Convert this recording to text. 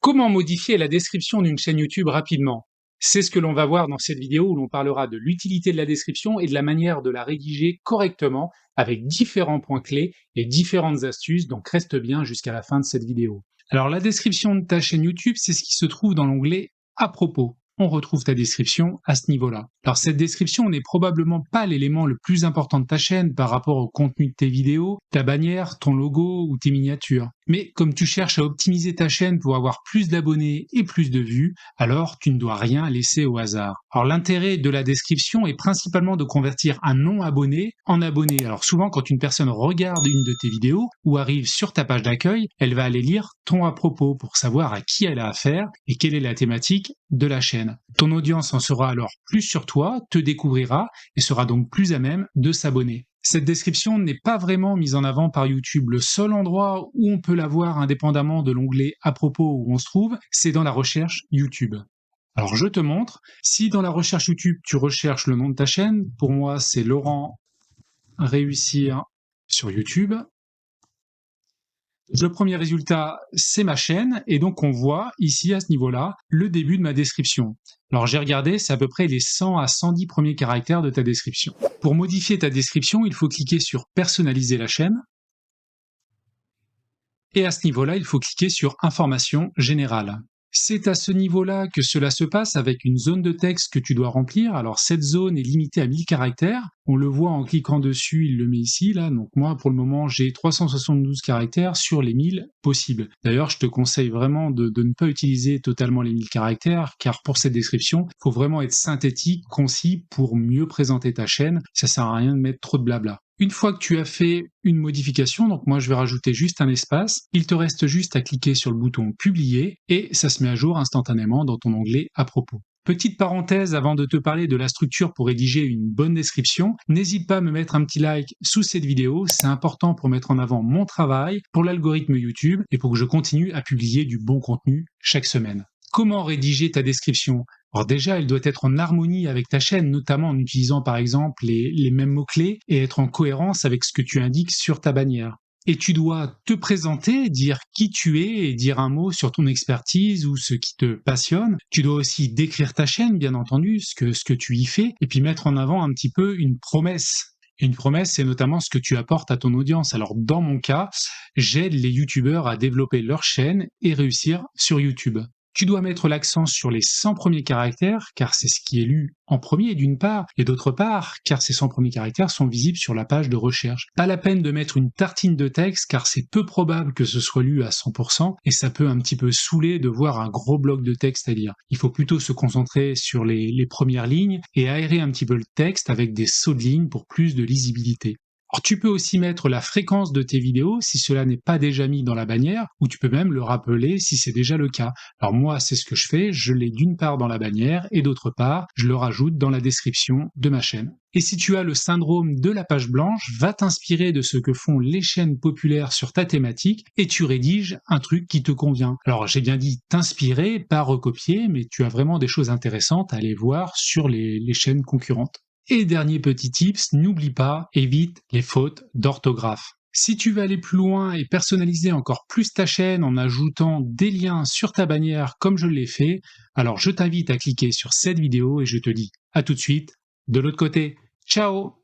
Comment modifier la description d'une chaîne YouTube rapidement? C'est ce que l'on va voir dans cette vidéo où l'on parlera de l'utilité de la description et de la manière de la rédiger correctement avec différents points clés et différentes astuces, donc reste bien jusqu'à la fin de cette vidéo. Alors la description de ta chaîne YouTube, c'est ce qui se trouve dans l'onglet à propos. On retrouve ta description à ce niveau-là. Alors cette description n'est probablement pas l'élément le plus important de ta chaîne par rapport au contenu de tes vidéos, ta bannière, ton logo ou tes miniatures. Mais comme tu cherches à optimiser ta chaîne pour avoir plus d'abonnés et plus de vues, alors tu ne dois rien laisser au hasard. Alors l'intérêt de la description est principalement de convertir un non-abonné en abonné. Alors souvent quand une personne regarde une de tes vidéos ou arrive sur ta page d'accueil, elle va aller lire ton à propos pour savoir à qui elle a affaire et quelle est la thématique de la chaîne. Ton audience en saura alors plus sur toi, te découvrira et sera donc plus à même de s'abonner. Cette description n'est pas vraiment mise en avant par YouTube. Le seul endroit où on peut la voir indépendamment de l'onglet à propos où on se trouve, c'est dans la recherche YouTube. Alors je te montre, si dans la recherche YouTube tu recherches le nom de ta chaîne, pour moi c'est Laurent Réussir sur YouTube. Le premier résultat, c'est ma chaîne, et donc on voit ici à ce niveau-là le début de ma description. Alors j'ai regardé, c'est à peu près les 100 à 110 premiers caractères de ta description. Pour modifier ta description, il faut cliquer sur Personnaliser la chaîne, et à ce niveau-là, il faut cliquer sur Information générale. C'est à ce niveau-là que cela se passe avec une zone de texte que tu dois remplir. Alors cette zone est limitée à 1000 caractères. On le voit en cliquant dessus, il le met ici, là. Donc moi, pour le moment, j'ai 372 caractères sur les 1000 possibles. D'ailleurs, je te conseille vraiment de ne pas utiliser totalement les 1000 caractères, car pour cette description, il faut vraiment être synthétique, concis pour mieux présenter ta chaîne. Ça sert à rien de mettre trop de blabla. Une fois que tu as fait une modification, donc moi je vais rajouter juste un espace, il te reste juste à cliquer sur le bouton Publier et ça se met à jour instantanément dans ton onglet à propos. Petite parenthèse avant de te parler de la structure pour rédiger une bonne description, n'hésite pas à me mettre un petit like sous cette vidéo, c'est important pour mettre en avant mon travail, pour l'algorithme YouTube et pour que je continue à publier du bon contenu chaque semaine. Comment rédiger ta description? Alors déjà, elle doit être en harmonie avec ta chaîne, notamment en utilisant par exemple les mêmes mots-clés et être en cohérence avec ce que tu indiques sur ta bannière. Et tu dois te présenter, dire qui tu es et dire un mot sur ton expertise ou ce qui te passionne. Tu dois aussi décrire ta chaîne, bien entendu, ce que tu y fais, et puis mettre en avant un petit peu une promesse. Et une promesse, c'est notamment ce que tu apportes à ton audience. Alors dans mon cas, j'aide les youtubeurs à développer leur chaîne et réussir sur YouTube. Tu dois mettre l'accent sur les 100 premiers caractères, car c'est ce qui est lu en premier d'une part, et d'autre part, car ces 100 premiers caractères sont visibles sur la page de recherche. Pas la peine de mettre une tartine de texte, car c'est peu probable que ce soit lu à 100%, et ça peut un petit peu saouler de voir un gros bloc de texte à lire. Il faut plutôt se concentrer sur les premières lignes, et aérer un petit peu le texte avec des sauts de lignes pour plus de lisibilité. Alors, tu peux aussi mettre la fréquence de tes vidéos si cela n'est pas déjà mis dans la bannière, ou tu peux même le rappeler si c'est déjà le cas. Alors moi, c'est ce que je fais, je l'ai d'une part dans la bannière et d'autre part, je le rajoute dans la description de ma chaîne. Et si tu as le syndrome de la page blanche, va t'inspirer de ce que font les chaînes populaires sur ta thématique et tu rédiges un truc qui te convient. Alors j'ai bien dit t'inspirer, pas recopier, mais tu as vraiment des choses intéressantes à aller voir sur les chaînes concurrentes. Et dernier petit tips, n'oublie pas, évite les fautes d'orthographe. Si tu veux aller plus loin et personnaliser encore plus ta chaîne en ajoutant des liens sur ta bannière comme je l'ai fait, alors je t'invite à cliquer sur cette vidéo et je te dis à tout de suite de l'autre côté. Ciao!